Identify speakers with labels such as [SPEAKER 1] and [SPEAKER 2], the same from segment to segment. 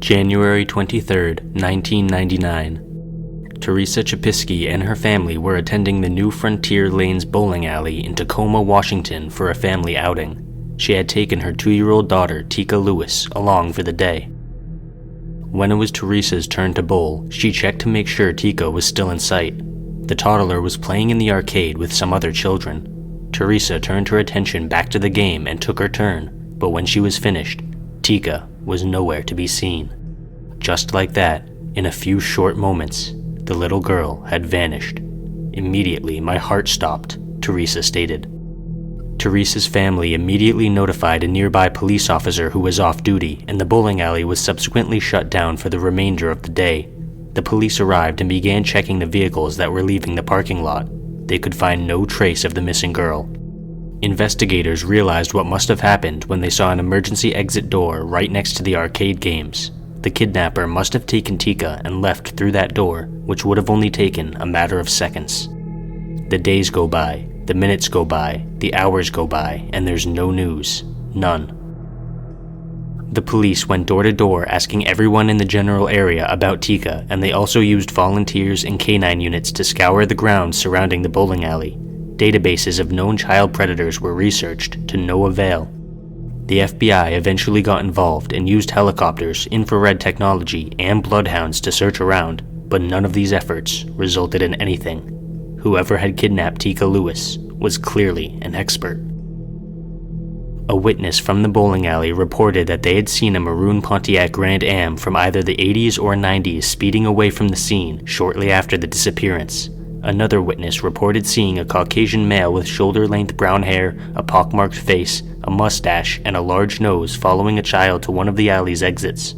[SPEAKER 1] January 23, 1999. Teresa Chapisky and her family were attending the New Frontier Lanes bowling alley in Tacoma, Washington for a family outing. She had taken her 2-year-old daughter, Tika Lewis, along for the day. When it was Teresa's turn to bowl, she checked to make sure Tika was still in sight. The toddler was playing in the arcade with some other children. Teresa turned her attention back to the game and took her turn, but when she was finished, Tika was nowhere to be seen. Just like that, in a few short moments, the little girl had vanished. Immediately, my heart stopped, Teresa stated. Teresa's family immediately notified a nearby police officer who was off duty, and the bowling alley was subsequently shut down for the remainder of the day. The police arrived and began checking the vehicles that were leaving the parking lot. They could find no trace of the missing girl. Investigators realized what must have happened when they saw an emergency exit door right next to the arcade games. The kidnapper must have taken Tika and left through that door, which would have only taken a matter of seconds. The days go by, the minutes go by, the hours go by, and there's no news. None. The police went door to door asking everyone in the general area about Tika, and they also used volunteers and canine units to scour the grounds surrounding the bowling alley. Databases of known child predators were researched, to no avail. The FBI eventually got involved and used helicopters, infrared technology, and bloodhounds to search around, but none of these efforts resulted in anything. Whoever had kidnapped Tika Lewis was clearly an expert. A witness from the bowling alley reported that they had seen a maroon Pontiac Grand Am from either the 80s or 90s speeding away from the scene shortly after the disappearance. Another witness reported seeing a Caucasian male with shoulder-length brown hair, a pockmarked face, a mustache, and a large nose following a child to one of the alley's exits.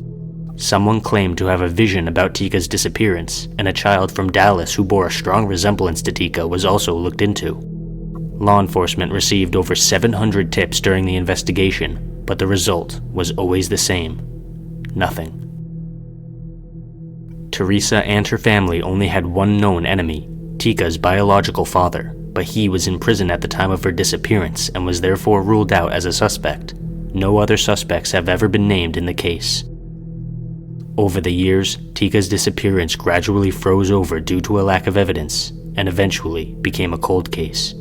[SPEAKER 1] Someone claimed to have a vision about Tika's disappearance, and a child from Dallas who bore a strong resemblance to Tika was also looked into. Law enforcement received over 700 tips during the investigation, but the result was always the same: nothing. Teresa and her family only had one known enemy, Tika's biological father, but he was in prison at the time of her disappearance and was therefore ruled out as a suspect. No other suspects have ever been named in the case. Over the years, Tika's disappearance gradually froze over due to a lack of evidence, and eventually became a cold case.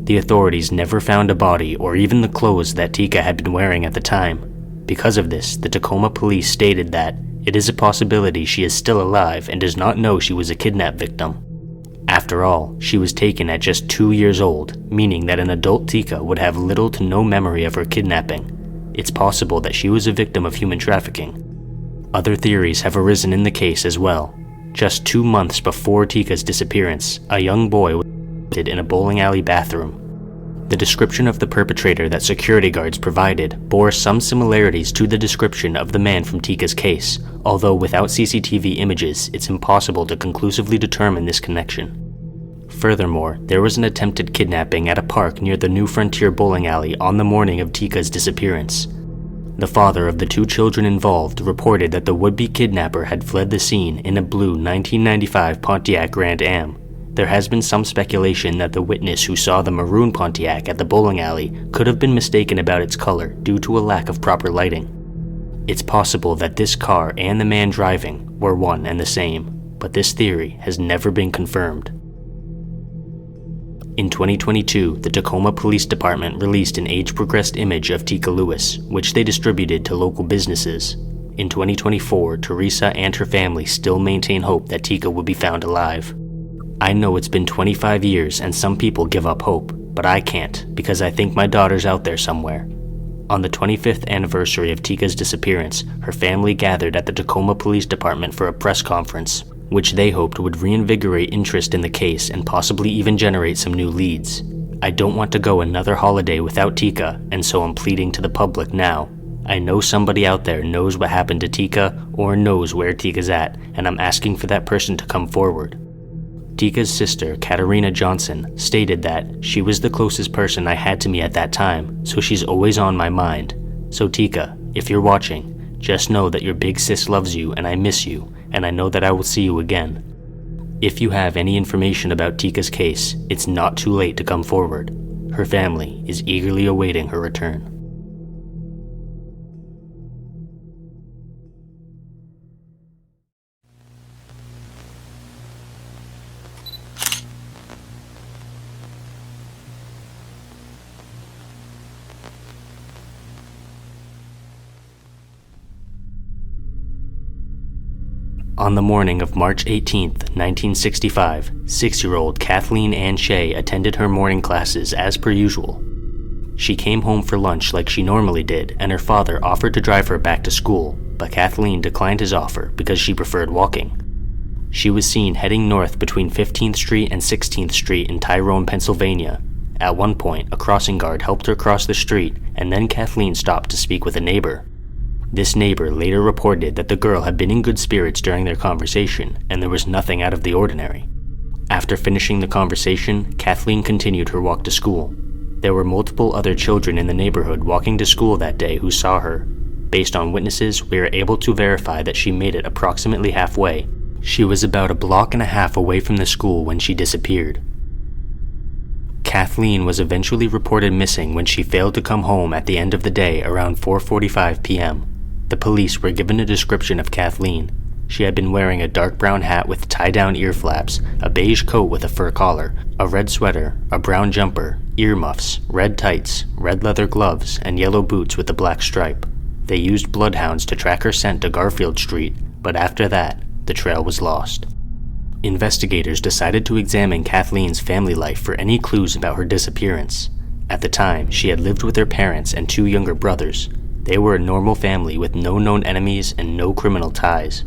[SPEAKER 1] The authorities never found a body or even the clothes that Tika had been wearing at the time. Because of this, the Tacoma police stated that it is a possibility she is still alive and does not know she was a kidnap victim. After all, she was taken at just 2 years old, meaning that an adult Tika would have little to no memory of her kidnapping. It's possible that she was a victim of human trafficking. Other theories have arisen in the case as well. Just 2 months before Tika's disappearance, a young boy was arrested in a bowling alley bathroom. The description of the perpetrator that security guards provided bore some similarities to the description of the man from Tika's case, although without CCTV images, it's impossible to conclusively determine this connection. Furthermore, there was an attempted kidnapping at a park near the New Frontier bowling alley on the morning of Tika's disappearance. The father of the 2 children involved reported that the would-be kidnapper had fled the scene in a blue 1995 Pontiac Grand Am. There has been some speculation that the witness who saw the maroon Pontiac at the bowling alley could have been mistaken about its color due to a lack of proper lighting. It's possible that this car and the man driving were one and the same, but this theory has never been confirmed. In 2022, the Tacoma Police Department released an age-progressed image of Tika Lewis, which they distributed to local businesses. In 2024, Teresa and her family still maintain hope that Tika will be found alive. I know it's been 25 years and some people give up hope, but I can't because I think my daughter's out there somewhere. On the 25th anniversary of Tika's disappearance, her family gathered at the Tacoma Police Department for a press conference, which they hoped would reinvigorate interest in the case and possibly even generate some new leads. I don't want to go another holiday without Tika, and so I'm pleading to the public now. I know somebody out there knows what happened to Tika or knows where Tika's at, and I'm asking for that person to come forward. Tika's sister, Katarina Johnson, stated that she was the closest person I had to me at that time, so she's always on my mind. So Tika, if you're watching, just know that your big sis loves you and I miss you, and I know that I will see you again. If you have any information about Tika's case, it's not too late to come forward. Her family is eagerly awaiting her return. On the morning of March 18, 1965, 6-year-old Kathleen Ann Shea attended her morning classes as per usual. She came home for lunch like she normally did, and her father offered to drive her back to school, but Kathleen declined his offer because she preferred walking. She was seen heading north between 15th Street and 16th Street in Tyrone, Pennsylvania. At one point, a crossing guard helped her cross the street, and then Kathleen stopped to speak with a neighbor. This neighbor later reported that the girl had been in good spirits during their conversation, and there was nothing out of the ordinary. After finishing the conversation, Kathleen continued her walk to school. There were multiple other children in the neighborhood walking to school that day who saw her. Based on witnesses, we are able to verify that she made it approximately halfway. She was about a block and a half away from the school when she disappeared. Kathleen was eventually reported missing when she failed to come home at the end of the day around 4:45 p.m. The police were given a description of Kathleen. She had been wearing a dark brown hat with tie-down ear flaps, a beige coat with a fur collar, a red sweater, a brown jumper, earmuffs, red tights, red leather gloves, and yellow boots with a black stripe. They used bloodhounds to track her scent to Garfield Street, but after that, the trail was lost. Investigators decided to examine Kathleen's family life for any clues about her disappearance. At the time, she had lived with her parents and 2 younger brothers. They were a normal family with no known enemies and no criminal ties.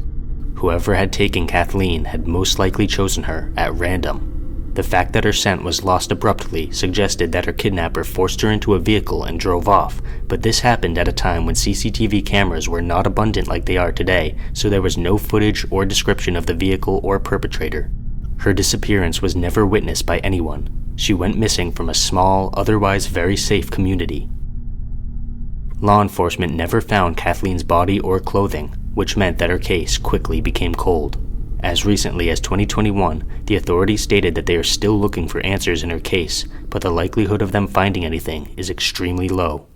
[SPEAKER 1] Whoever had taken Kathleen had most likely chosen her at random. The fact that her scent was lost abruptly suggested that her kidnapper forced her into a vehicle and drove off, but this happened at a time when CCTV cameras were not abundant like they are today, so there was no footage or description of the vehicle or perpetrator. Her disappearance was never witnessed by anyone. She went missing from a small, otherwise very safe community. Law enforcement never found Kathleen's body or clothing, which meant that her case quickly became cold. As recently as 2021, the authorities stated that they are still looking for answers in her case, but the likelihood of them finding anything is extremely low.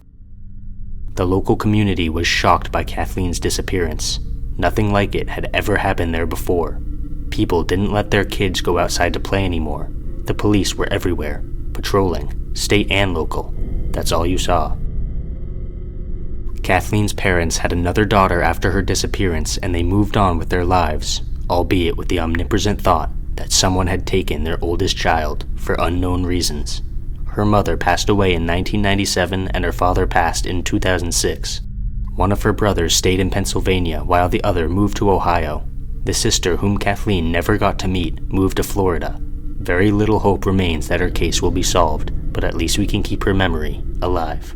[SPEAKER 1] The local community was shocked by Kathleen's disappearance. Nothing like it had ever happened there before. People didn't let their kids go outside to play anymore. The police were everywhere, patrolling, state and local. That's all you saw. Kathleen's parents had another daughter after her disappearance, and they moved on with their lives, albeit with the omnipresent thought that someone had taken their oldest child for unknown reasons. Her mother passed away in 1997 and her father passed in 2006. One of her brothers stayed in Pennsylvania while the other moved to Ohio. The sister, whom Kathleen never got to meet, moved to Florida. Very little hope remains that her case will be solved, but at least we can keep her memory alive.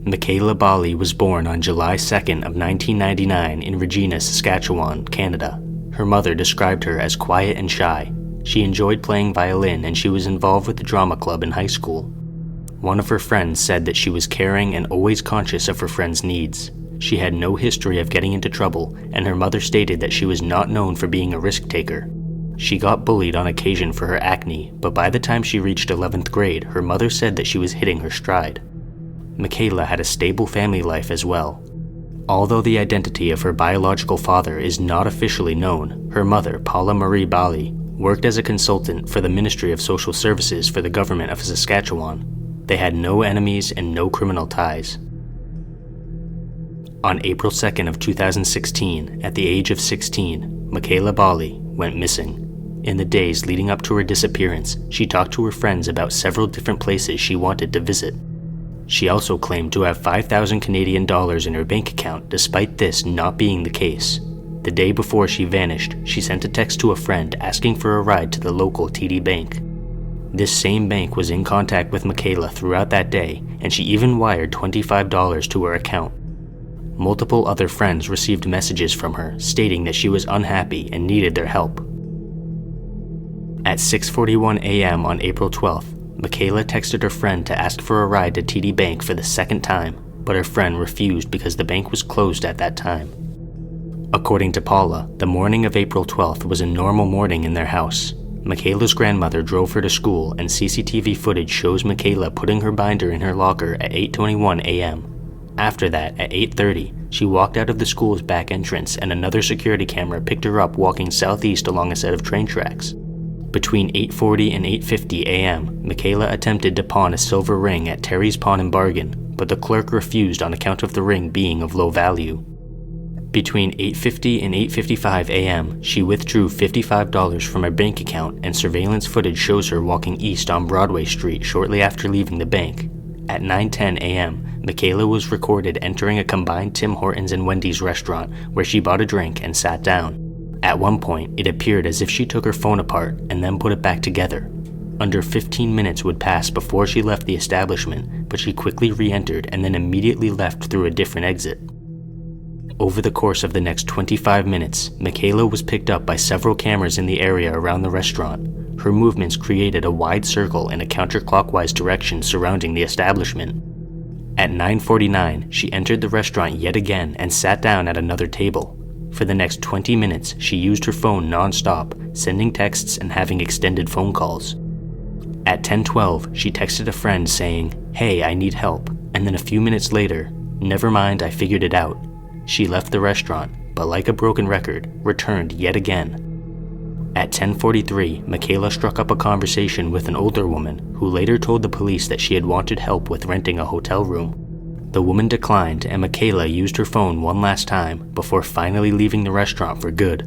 [SPEAKER 1] Michaela Bali was born on July 2nd of 1999 in Regina, Saskatchewan, Canada. Her mother described her as quiet and shy. She enjoyed playing violin and she was involved with the drama club in high school. One of her friends said that she was caring and always conscious of her friends' needs. She had no history of getting into trouble, and her mother stated that she was not known for being a risk taker. She got bullied on occasion for her acne, but by the time she reached 11th grade, her mother said that she was hitting her stride. Michaela had a stable family life as well. Although the identity of her biological father is not officially known, her mother, Paula Marie Bali, worked as a consultant for the Ministry of Social Services for the government of Saskatchewan. They had no enemies and no criminal ties. On April 2nd of 2016, at the age of 16, Michaela Bali went missing. In the days leading up to her disappearance, she talked to her friends about several different places she wanted to visit. She also claimed to have 5,000 Canadian dollars in her bank account, despite this not being the case. The day before she vanished, she sent a text to a friend asking for a ride to the local TD Bank. This same bank was in contact with Michaela throughout that day, and she even wired $25 to her account. Multiple other friends received messages from her stating that she was unhappy and needed their help. At 6:41 a.m. on April 12th, Michaela texted her friend to ask for a ride to TD Bank for the second time, but her friend refused because the bank was closed at that time. According to Paula, the morning of April 12th was a normal morning in their house. Michaela's grandmother drove her to school, and CCTV footage shows Michaela putting her binder in her locker at 8:21 a.m. After that, at 8:30, she walked out of the school's back entrance and another security camera picked her up walking southeast along a set of train tracks. Between 8:40 and 8:50 a.m., Michaela attempted to pawn a silver ring at Terry's Pawn and Bargain, but the clerk refused on account of the ring being of low value. Between 8:50 and 8:55 a.m., she withdrew $55 from her bank account, and surveillance footage shows her walking east on Broadway Street shortly after leaving the bank. At 9:10 a.m., Michaela was recorded entering a combined Tim Hortons and Wendy's restaurant where she bought a drink and sat down. At one point, it appeared as if she took her phone apart and then put it back together. Under 15 minutes would pass before she left the establishment, but she quickly re-entered and then immediately left through a different exit. Over the course of the next 25 minutes, Michaela was picked up by several cameras in the area around the restaurant. Her movements created a wide circle in a counterclockwise direction surrounding the establishment. At 9:49, she entered the restaurant yet again and sat down at another table. For the next 20 minutes, she used her phone non-stop, sending texts and having extended phone calls. At 10:12, she texted a friend saying, "Hey, I need help," and then a few minutes later, "Never mind, I figured it out." She left the restaurant, but like a broken record, returned yet again. At 10:43, Michaela struck up a conversation with an older woman who later told the police that she had wanted help with renting a hotel room. The woman declined, and Michaela used her phone one last time before finally leaving the restaurant for good.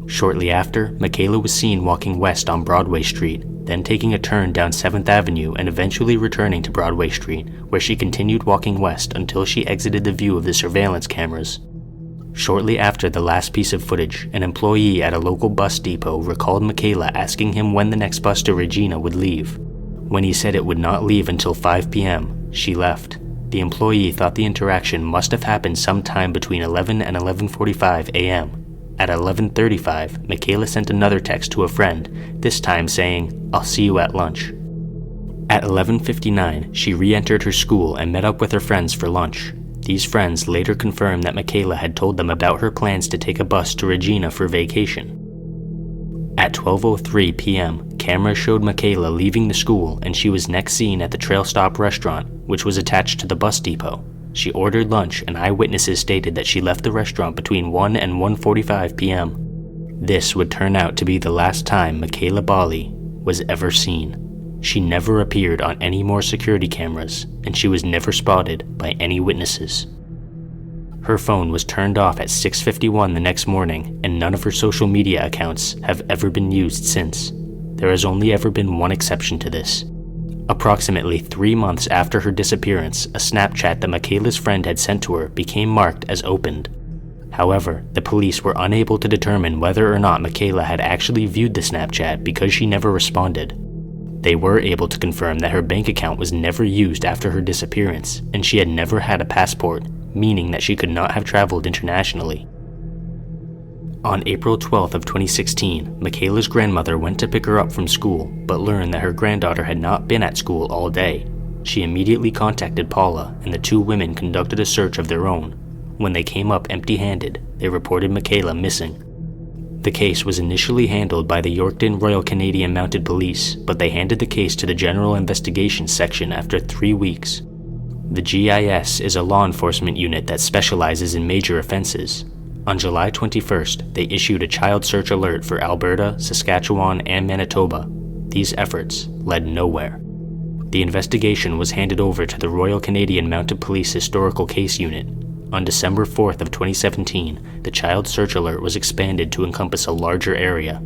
[SPEAKER 1] Shortly after, Michaela was seen walking west on Broadway Street, then taking a turn down 7th Avenue and eventually returning to Broadway Street, where she continued walking west until she exited the view of the surveillance cameras. Shortly after the last piece of footage, an employee at a local bus depot recalled Michaela asking him when the next bus to Regina would leave. When he said it would not leave until 5 p.m., she left. The employee thought the interaction must have happened sometime between 11 and 11:45 a.m. At 11:35, Michaela sent another text to a friend, this time saying, "I'll see you at lunch." At 11:59, she re-entered her school and met up with her friends for lunch. These friends later confirmed that Michaela had told them about her plans to take a bus to Regina for vacation. At 12:03 p.m., cameras showed Michaela leaving the school, and she was next seen at the Trail Stop restaurant, which was attached to the bus depot. She ordered lunch, and eyewitnesses stated that she left the restaurant between 1 and 1:45 p.m. This would turn out to be the last time Michaela Bali was ever seen. She never appeared on any more security cameras, and she was never spotted by any witnesses. Her phone was turned off at 6:51 the next morning, and none of her social media accounts have ever been used since. There has only ever been one exception to this. Approximately 3 months after her disappearance, a Snapchat that Michaela's friend had sent to her became marked as opened. However, the police were unable to determine whether or not Michaela had actually viewed the Snapchat because she never responded. They were able to confirm that her bank account was never used after her disappearance, and she had never had a passport, meaning that she could not have traveled internationally. On April 12th of 2016, Michaela's grandmother went to pick her up from school, but learned that her granddaughter had not been at school all day. She immediately contacted Paula, and the two women conducted a search of their own. When they came up empty-handed, they reported Michaela missing. The case was initially handled by the Yorkton Royal Canadian Mounted Police, but they handed the case to the General Investigations Section after 3 weeks. The GIS is a law enforcement unit that specializes in major offenses. On July 21st, they issued a child search alert for Alberta, Saskatchewan, and Manitoba. These efforts led nowhere. The investigation was handed over to the Royal Canadian Mounted Police Historical Case Unit. On December 4th of 2017, the child search alert was expanded to encompass a larger area.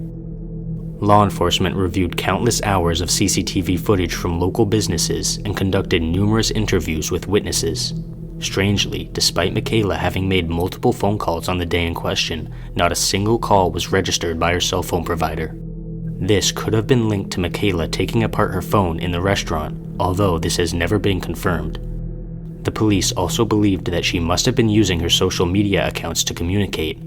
[SPEAKER 1] Law enforcement reviewed countless hours of CCTV footage from local businesses and conducted numerous interviews with witnesses. Strangely, despite Michaela having made multiple phone calls on the day in question, not a single call was registered by her cell phone provider. This could have been linked to Michaela taking apart her phone in the restaurant, although this has never been confirmed. The police also believed that she must have been using her social media accounts to communicate.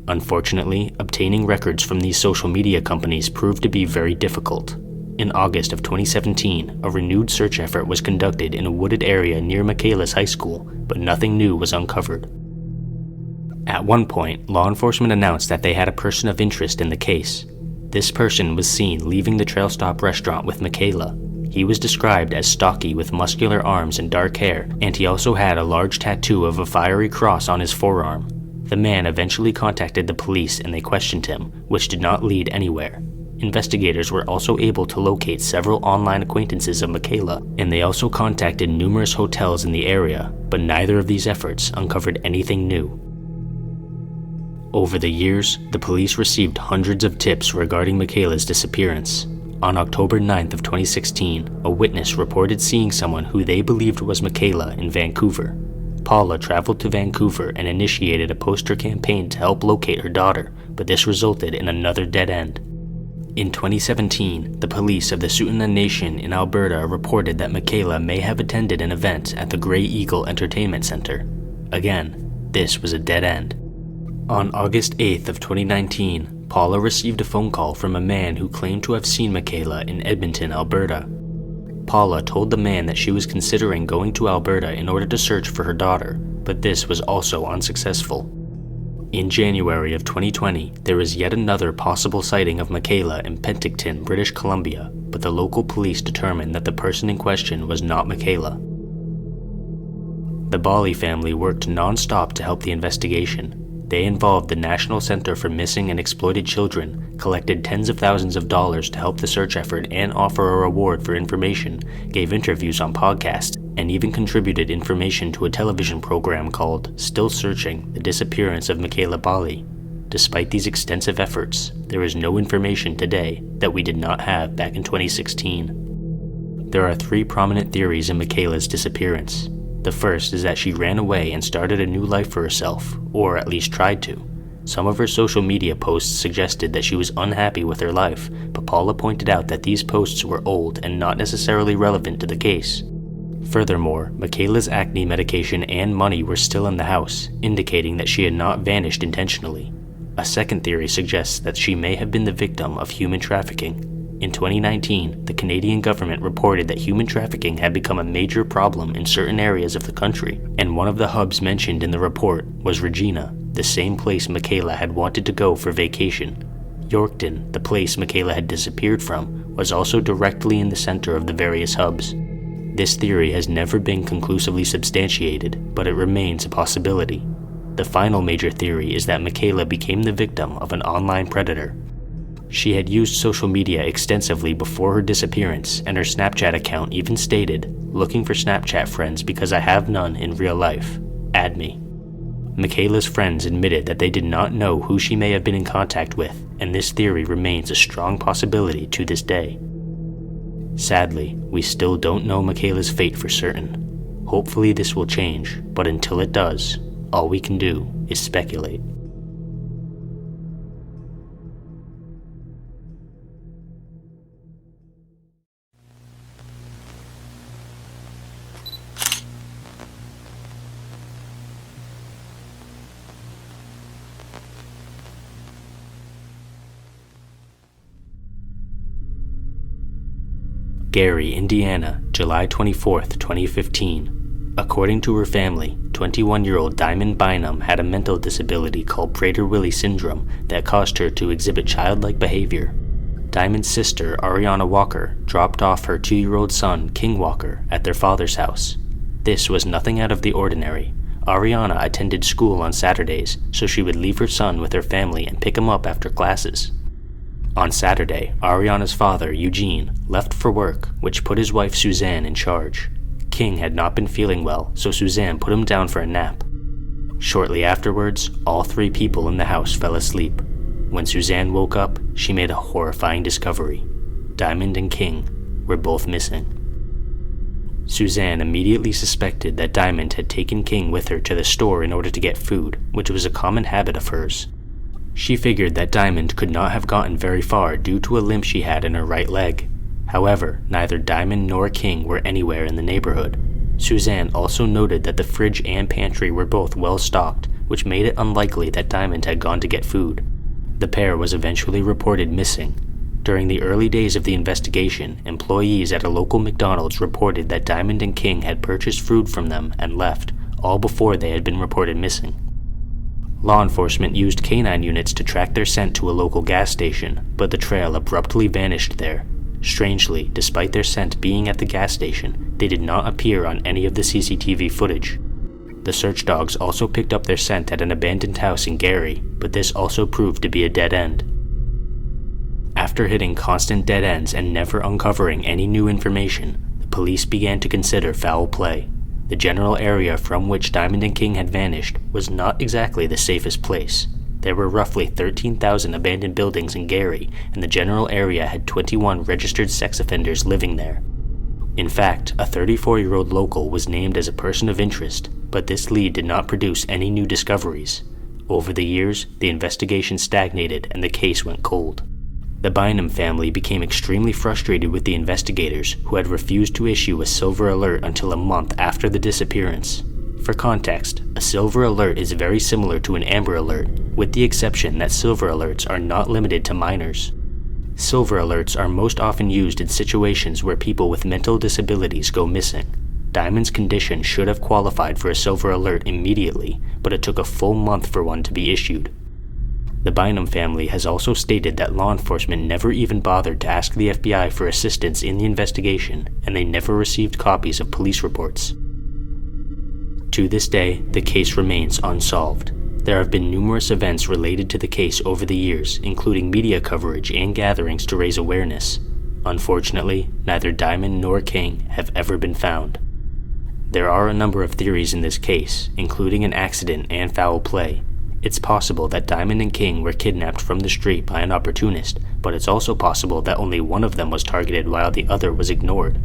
[SPEAKER 1] Unfortunately, obtaining records from these social media companies proved to be very difficult. In August of 2017, a renewed search effort was conducted in a wooded area near Michaela's high school, but nothing new was uncovered. At one point, law enforcement announced that they had a person of interest in the case. This person was seen leaving the Trail Stop restaurant with Michaela. He was described as stocky with muscular arms and dark hair, and he also had a large tattoo of a fiery cross on his forearm. The man eventually contacted the police and they questioned him, which did not lead anywhere. Investigators were also able to locate several online acquaintances of Michaela, and they also contacted numerous hotels in the area, but neither of these efforts uncovered anything new. Over the years, the police received hundreds of tips regarding Michaela's disappearance. On October 9th of 2016, a witness reported seeing someone who they believed was Michaela in Vancouver. Paula traveled to Vancouver and initiated a poster campaign to help locate her daughter, but this resulted in another dead end. In 2017, the police of the Tsuut'ina Nation in Alberta reported that Michaela may have attended an event at the Grey Eagle Entertainment Center. Again, this was a dead end. On August 8th of 2019, Paula received a phone call from a man who claimed to have seen Michaela in Edmonton, Alberta. Paula told the man that she was considering going to Alberta in order to search for her daughter, but this was also unsuccessful. In January of 2020, there was yet another possible sighting of Michaela in Penticton, British Columbia, but the local police determined that the person in question was not Michaela. The Bali family worked non-stop to help the investigation. They involved the National Center for Missing and Exploited Children, collected tens of thousands of dollars to help the search effort and offer a reward for information, gave interviews on podcasts, and even contributed information to a television program called Still Searching: The Disappearance of Michaela Bali. Despite these extensive efforts, there is no information today that we did not have back in 2016. There are three prominent theories in Michaela's disappearance. The first is that she ran away and started a new life for herself, or at least tried to. Some of her social media posts suggested that she was unhappy with her life, but Paula pointed out that these posts were old and not necessarily relevant to the case. Furthermore, Michaela's acne medication and money were still in the house, indicating that she had not vanished intentionally. A second theory suggests that she may have been the victim of human trafficking. In 2019, the Canadian government reported that human trafficking had become a major problem in certain areas of the country, and one of the hubs mentioned in the report was Regina, the same place Michaela had wanted to go for vacation. Yorkton, the place Michaela had disappeared from, was also directly in the center of the various hubs. This theory has never been conclusively substantiated, but it remains a possibility. The final major theory is that Michaela became the victim of an online predator. She had used social media extensively before her disappearance, and her Snapchat account even stated, "Looking for Snapchat friends because I have none in real life. Add me." Michaela's friends admitted that they did not know who she may have been in contact with, and this theory remains a strong possibility to this day. Sadly, we still don't know Michaela's fate for certain. Hopefully this will change, but until it does, all we can do is speculate. Gary, Indiana, July 24th, 2015. According to her family, 21-year-old Diamond Bynum had a mental disability called Prader-Willi syndrome that caused her to exhibit childlike behavior. Diamond's sister, Ariana Walker, dropped off her 2-year-old son, King Walker, at their father's house. This was nothing out of the ordinary. Ariana attended school on Saturdays, so she would leave her son with her family and pick him up after classes. On Saturday, Ariana's father, Eugene, left for work, which put his wife Suzanne in charge. King had not been feeling well, so Suzanne put him down for a nap. Shortly afterwards, all three people in the house fell asleep. When Suzanne woke up, she made a horrifying discovery. Diamond and King were both missing. Suzanne immediately suspected that Diamond had taken King with her to the store in order to get food, which was a common habit of hers. She figured that Diamond could not have gotten very far due to a limp she had in her right leg. However, neither Diamond nor King were anywhere in the neighborhood. Suzanne also noted that the fridge and pantry were both well stocked, which made it unlikely that Diamond had gone to get food. The pair was eventually reported missing. During the early days of the investigation, employees at a local McDonald's reported that Diamond and King had purchased food from them and left, all before they had been reported missing. Law enforcement used canine units to track their scent to a local gas station, but the trail abruptly vanished there. Strangely, despite their scent being at the gas station, they did not appear on any of the CCTV footage. The search dogs also picked up their scent at an abandoned house in Gary, but this also proved to be a dead end. After hitting constant dead ends and never uncovering any new information, the police began to consider foul play. The general area from which Diamond and King had vanished was not exactly the safest place. There were roughly 13,000 abandoned buildings in Gary, and the general area had 21 registered sex offenders living there. In fact, a 34-year-old local was named as a person of interest, but this lead did not produce any new discoveries. Over the years, the investigation stagnated and the case went cold. The Bynum family became extremely frustrated with the investigators, who had refused to issue a silver alert until a month after the disappearance. For context, a silver alert is very similar to an amber alert, with the exception that silver alerts are not limited to minors. Silver alerts are most often used in situations where people with mental disabilities go missing. Diamond's condition should have qualified for a silver alert immediately, but it took a full month for one to be issued. The Bynum family has also stated that law enforcement never even bothered to ask the FBI for assistance in the investigation, and they never received copies of police reports. To this day, the case remains unsolved. There have been numerous events related to the case over the years, including media coverage and gatherings to raise awareness. Unfortunately, neither Diamond nor King have ever been found. There are a number of theories in this case, including an accident and foul play. It's possible that Diamond and King were kidnapped from the street by an opportunist, but it's also possible that only one of them was targeted while the other was ignored.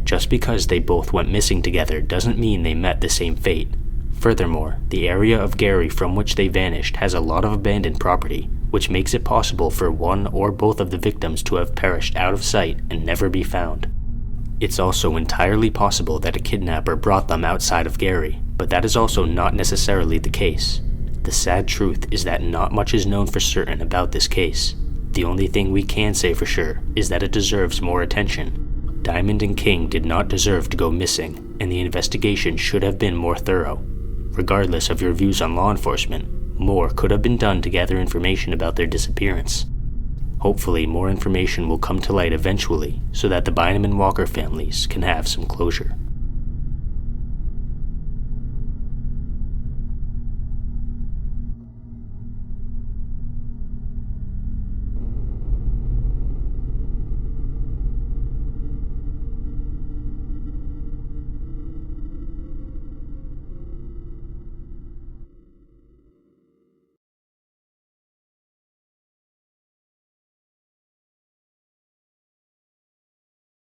[SPEAKER 1] Just because they both went missing together doesn't mean they met the same fate. Furthermore, the area of Gary from which they vanished has a lot of abandoned property, which makes it possible for one or both of the victims to have perished out of sight and never be found. It's also entirely possible that a kidnapper brought them outside of Gary, but that is also not necessarily the case. The sad truth is that not much is known for certain about this case. The only thing we can say for sure is that it deserves more attention. Diamond and King did not deserve to go missing, and the investigation should have been more thorough. Regardless of your views on law enforcement, more could have been done to gather information about their disappearance. Hopefully, more information will come to light eventually so that the Bynum and Walker families can have some closure.